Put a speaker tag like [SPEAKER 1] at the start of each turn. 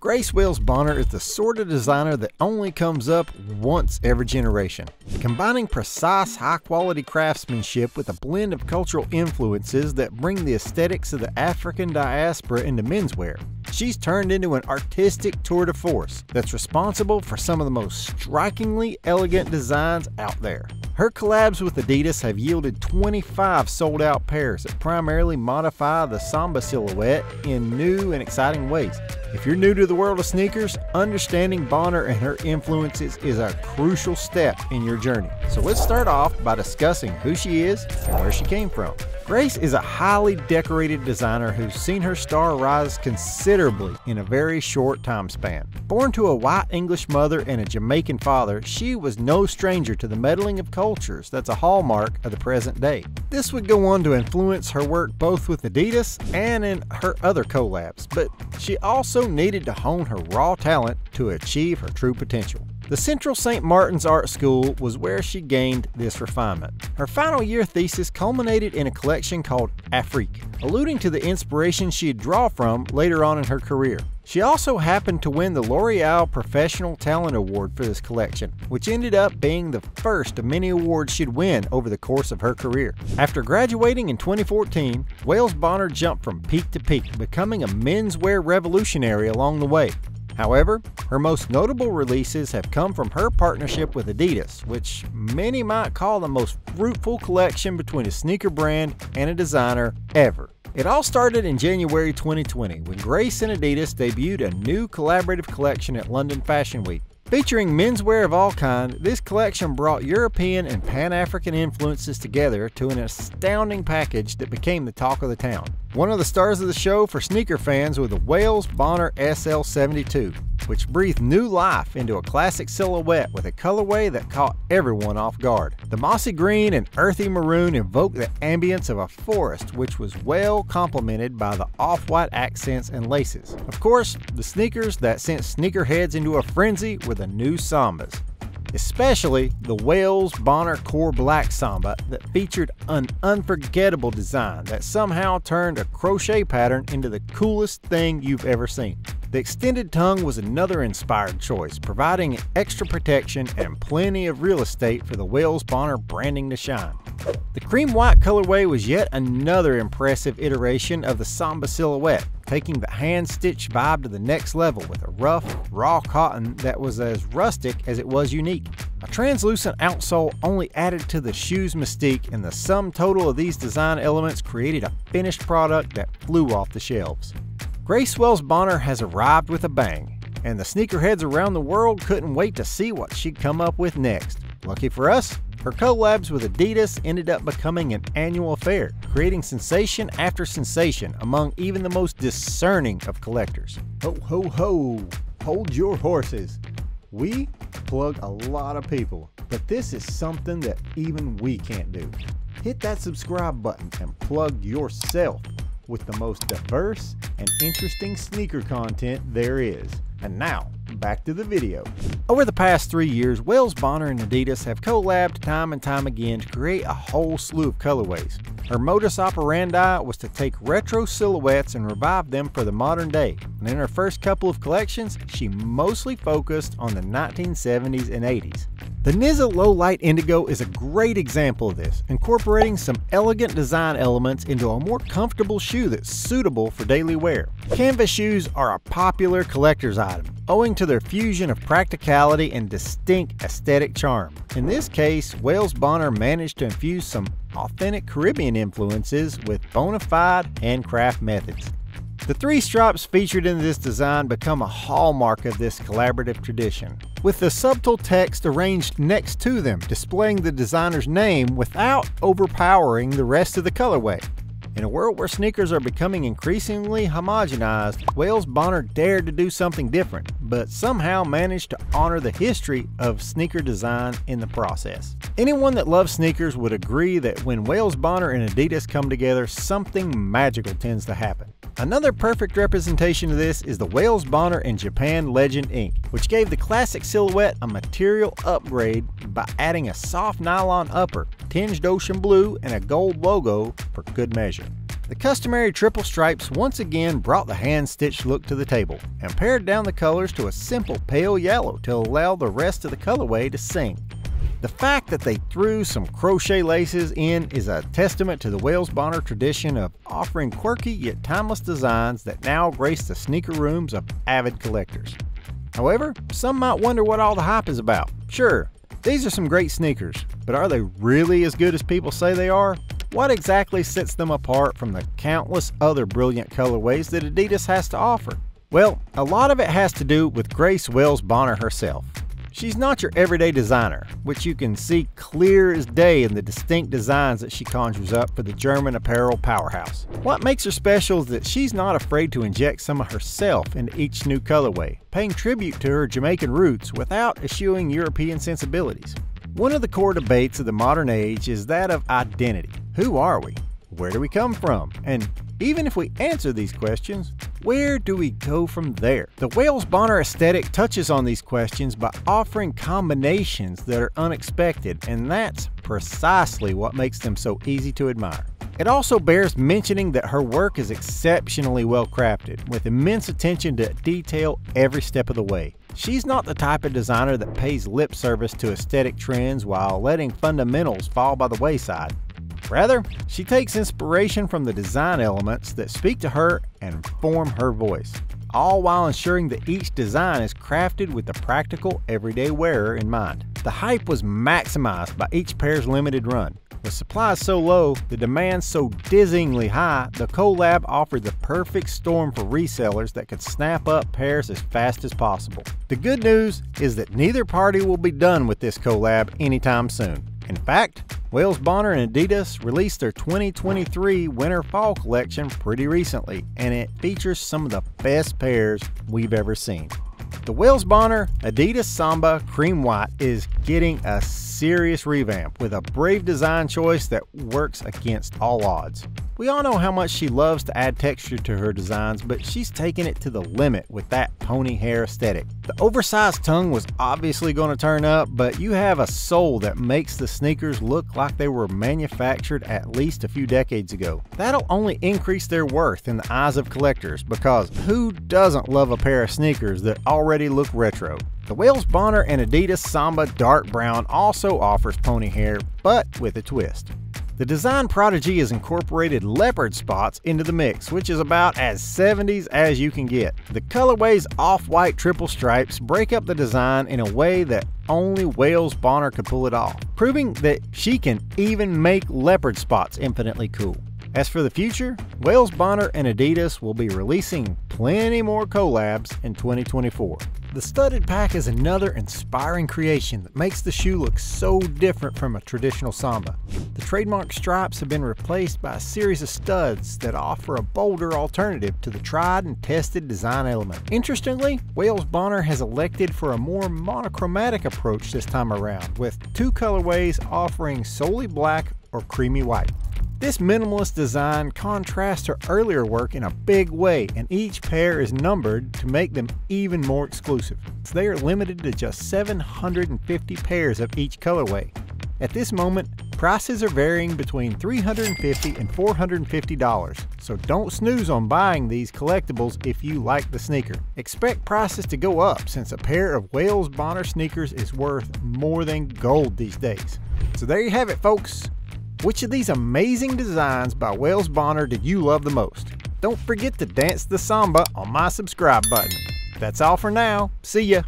[SPEAKER 1] Grace Wales Bonner is the sort of designer that only comes up once every generation. Combining precise, high-quality craftsmanship with a blend of cultural influences that bring the aesthetics of the African diaspora into menswear, she's turned into an artistic tour de force that's responsible for some of the most strikingly elegant designs out there. Her collabs with Adidas have yielded 25 sold-out pairs that primarily modify the Samba silhouette in new and exciting ways. If you're new to the world of sneakers, understanding Bonner and her influences is a crucial step in your journey. So let's start off by discussing who she is and where she came from. Grace is a highly decorated designer who's seen her star rise considerably in a very short time span. Born to a white English mother and a Jamaican father, she was no stranger to the meddling of cultures that's a hallmark of the present day. This would go on to influence her work both with Adidas and in her other collabs, but she also needed to hone her raw talent to achieve her true potential. The Central St. Martin's Art School was where she gained this refinement. Her final year thesis culminated in a collection called Afrique, alluding to the inspiration she'd draw from later on in her career. She also happened to win the L'Oreal Professional Talent Award for this collection, which ended up being the first of many awards she'd win over the course of her career. After graduating in 2014, Wales Bonner jumped from peak to peak, becoming a menswear revolutionary along the way. However, her most notable releases have come from her partnership with Adidas, which many might call the most fruitful collection between a sneaker brand and a designer ever. It all started in January 2020 when Grace and Adidas debuted a new collaborative collection at London Fashion Week. Featuring menswear of all kinds, this collection brought European and Pan-African influences together to an astounding package that became the talk of the town. One of the stars of the show for sneaker fans was the Wales Bonner SL72, which breathed new life into a classic silhouette with a colorway that caught everyone off guard. The mossy green and earthy maroon evoked the ambience of a forest, which was well complemented by the off-white accents and laces. Of course, the sneakers that sent sneakerheads into a frenzy were the new Sambas, especially the Wales Bonner Core Black Samba that featured an unforgettable design that somehow turned a crochet pattern into the coolest thing you've ever seen. The extended tongue was another inspired choice, providing extra protection and plenty of real estate for the Wales Bonner branding to shine. The cream white colorway was yet another impressive iteration of the Samba silhouette, taking the hand-stitched vibe to the next level with a rough, raw cotton that was as rustic as it was unique. A translucent outsole only added to the shoe's mystique, and the sum total of these design elements created a finished product that flew off the shelves. Grace Wales Bonner has arrived with a bang, and the sneakerheads around the world couldn't wait to see what she'd come up with next. Lucky for us, her collabs with Adidas ended up becoming an annual affair, creating sensation after sensation among even the most discerning of collectors. Ho ho ho, hold your horses. We plug a lot of people, but this is something that even we can't do. Hit that subscribe button and plug yourself with the most diverse and interesting sneaker content there is. And now, back to the video. Over the past 3 years, Wales Bonner and Adidas have collabed time and time again to create a whole slew of colorways. Her modus operandi was to take retro silhouettes and revive them for the modern day, and in her first couple of collections, she mostly focused on the 1970s and 80s. The Niza Low Light Indigo is a great example of this, incorporating some elegant design elements into a more comfortable shoe that's suitable for daily wear. Canvas shoes are a popular collector's item, owing to their fusion of practicality and distinct aesthetic charm. In this case, Wales Bonner managed to infuse some authentic Caribbean influences with bona fide handcraft methods. The 3 stripes featured in this design become a hallmark of this collaborative tradition, with the subtle text arranged next to them, displaying the designer's name without overpowering the rest of the colorway. In a world where sneakers are becoming increasingly homogenized, Wales Bonner dared to do something different, but somehow managed to honor the history of sneaker design in the process. Anyone that loves sneakers would agree that when Wales Bonner and Adidas come together, something magical tends to happen. Another perfect representation of this is the Wales Bonner and Japan Legend Ink, which gave the classic silhouette a material upgrade by adding a soft nylon upper, tinged ocean blue, and a gold logo for good measure. The customary triple stripes once again brought the hand-stitched look to the table and pared down the colors to a simple pale yellow to allow the rest of the colorway to sing. The fact that they threw some crochet laces in is a testament to the Wales Bonner tradition of offering quirky yet timeless designs that now grace the sneaker rooms of avid collectors. However, some might wonder what all the hype is about. Sure, these are some great sneakers, but are they really as good as people say they are? What exactly sets them apart from the countless other brilliant colorways that Adidas has to offer? Well, a lot of it has to do with Grace Wales Bonner herself. She's not your everyday designer, which you can see clear as day in the distinct designs that she conjures up for the German apparel powerhouse. What makes her special is that she's not afraid to inject some of herself into each new colorway, paying tribute to her Jamaican roots without eschewing European sensibilities. One of the core debates of the modern age is that of identity. Who are we? Where do we come from? And even if we answer these questions, where do we go from there? The Wales Bonner aesthetic touches on these questions by offering combinations that are unexpected, and that's precisely what makes them so easy to admire. It also bears mentioning that her work is exceptionally well crafted, with immense attention to detail every step of the way. She's not the type of designer that pays lip service to aesthetic trends while letting fundamentals fall by the wayside. Rather, she takes inspiration from the design elements that speak to her and form her voice, all while ensuring that each design is crafted with the practical, everyday wearer in mind. The hype was maximized by each pair's limited run. With supplies so low, the demand so dizzyingly high, the collab offered the perfect storm for resellers that could snap up pairs as fast as possible. The good news is that neither party will be done with this collab anytime soon. In fact, Wales Bonner and Adidas released their 2023 Winter-Fall collection pretty recently, and it features some of the best pairs we've ever seen. The Wales Bonner Adidas Samba Cream White is getting a serious revamp with a brave design choice that works against all odds. We all know how much she loves to add texture to her designs, but she's taken it to the limit with that pony hair aesthetic. The oversized tongue was obviously going to turn up, but you have a soul that makes the sneakers look like they were manufactured at least a few decades ago. That'll only increase their worth in the eyes of collectors, because who doesn't love a pair of sneakers that already look retro? The Wales Bonner and Adidas Samba Dark Brown also offers pony hair, but with a twist. The design prodigy has incorporated leopard spots into the mix, which is about as 70s as you can get. The colorway's off-white triple stripes break up the design in a way that only Wales Bonner could pull it off, proving that she can even make leopard spots infinitely cool. As for the future, Wales Bonner and Adidas will be releasing plenty more collabs in 2024. The studded pack is another inspiring creation that makes the shoe look so different from a traditional Samba. The trademark stripes have been replaced by a series of studs that offer a bolder alternative to the tried and tested design element. Interestingly, Wales Bonner has elected for a more monochromatic approach this time around, with two colorways offering solely black or creamy white. This minimalist design contrasts her earlier work in a big way, and each pair is numbered to make them even more exclusive. They are limited to just 750 pairs of each colorway. At this moment, prices are varying between $350 and $450, so don't snooze on buying these collectibles if you like the sneaker. Expect prices to go up, since a pair of Wales Bonner sneakers is worth more than gold these days. So there you have it, folks. Which of these amazing designs by Wales Bonner did you love the most? Don't forget to dance the Samba on my subscribe button. That's all for now. See ya.